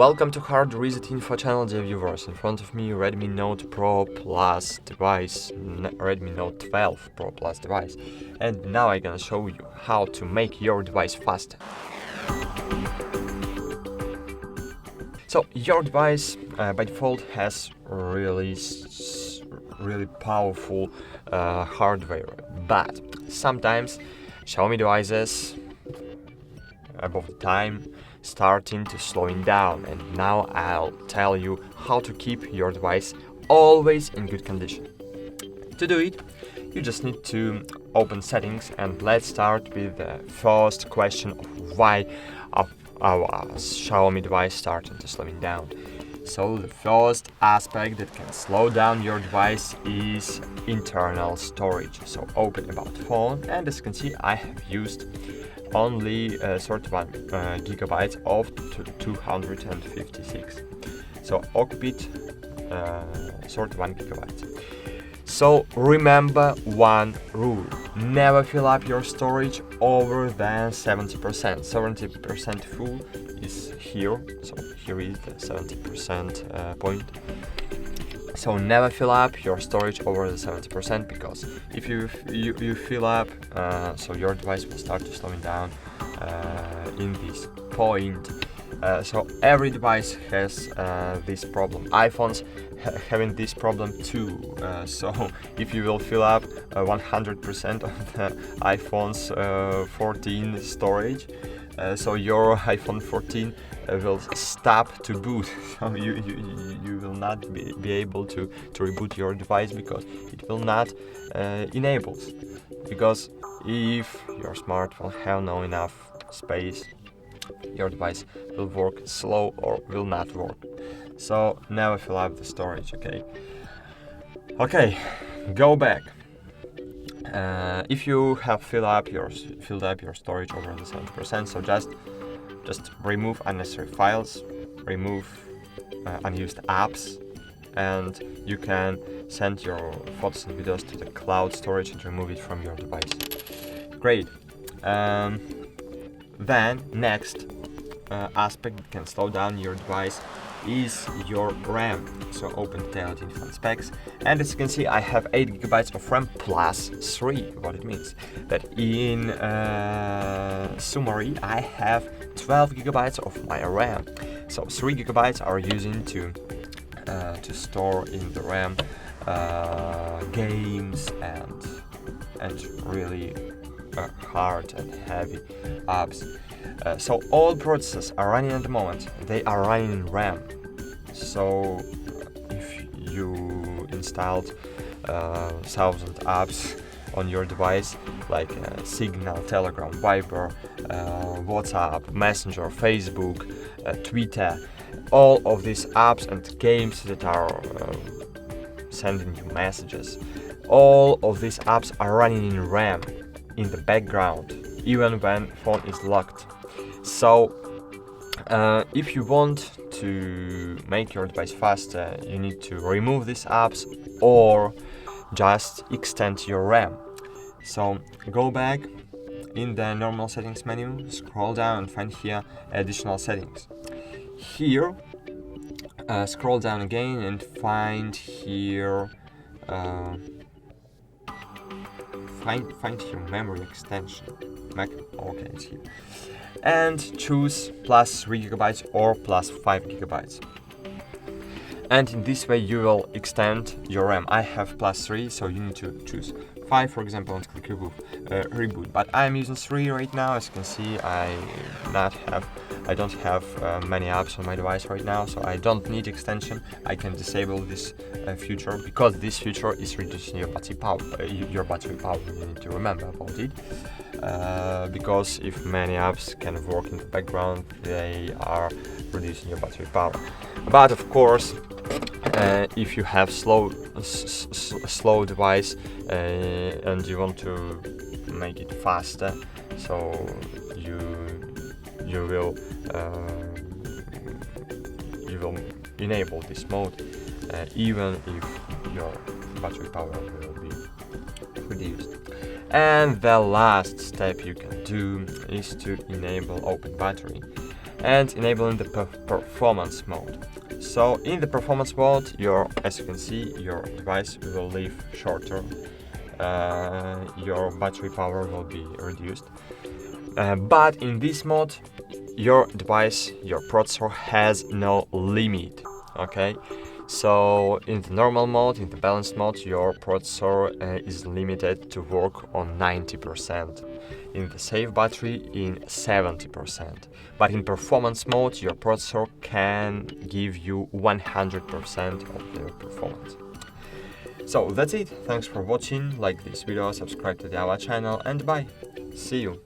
Welcome to HardReset.Info channel, dear viewers. In front of me, Redmi Note Pro Plus device, Redmi Note 12 Pro Plus device. And now I'm gonna show you how to make your device faster. So your device by default has really powerful hardware, but sometimes Xiaomi devices above the time starting to slowing down, and now I'll tell you how to keep your device always in good condition. To do it, you just need to open settings, and let's start with the first question of why our Xiaomi device starting to slowing down. So the first aspect that can slow down your device is internal storage. So open about phone, and as you can see, I have used only 31 gigabytes of 256. So occupied 31 gigabytes. So remember one rule: never fill up your storage over than 70%. 70% full is here, so here is the 70% point. So never fill up your storage over the 70%, because if you fill up, so your device will start to slowing down in this point. So every device has this problem. iPhones having this problem too. So if you will fill up 100% of the iPhone's 14 storage, so your iPhone 14 will stop to boot. So you will not be able to reboot your device, because it will not enable. Because if your smartphone have no enough space, your device will work slow or will not work. So never fill up the storage. Okay, go back. If you have filled up your storage over the 70%, so just remove unnecessary files, remove unused apps, and you can send your photos and videos to the cloud storage and remove it from your device. Great. Then next aspect that can slow down your device is your RAM. So open Detailed Info specs, and as you can see, I have 8 gigabytes of RAM plus 3. What it means that in summary, I have 12 gigabytes of my RAM. So 3 gigabytes are using to store in the RAM games and really hard and heavy apps. So all processes are running at the moment. They are running in RAM. So if you installed 1,000 apps on your device, like Signal, Telegram, Viber, WhatsApp, Messenger, Facebook, Twitter, all of these apps and games that are sending you messages, all of these apps are running in RAM in the background, even when phone is locked. So if you want to make your device faster, you need to remove these apps or just extend your RAM. So go back in the normal settings menu, scroll down and find here additional settings. Here scroll down again and find here find here memory extension. Okay, it's here. And choose plus 3 gigabytes or plus 5 gigabytes. And in this way you will extend your RAM. I have plus 3, so you need to choose 5, for example, and click reboot. But I'm using 3 right now. As you can see, I don't have many apps on my device right now, so I don't need extension. I can disable this feature, because this feature is reducing your battery power. You need to remember about it, because if many apps can work in the background, they are reducing your battery power. But of course, if you have slow device and you want to make it faster, so you will enable this mode, even if your battery power will be reduced. And the last step you can do is to enable open battery. and enabling the performance mode. So in the performance mode, as you can see, your device will live shorter, your battery power will be reduced. But in this mode, your device, your processor has no limit, okay? So in the normal mode, in the balanced mode, your processor is limited to work on 90%. In the safe battery, in 70%. But in performance mode, your processor can give you 100% of the performance. So that's it. Thanks for watching. Like this video, subscribe to our channel, and bye. See you.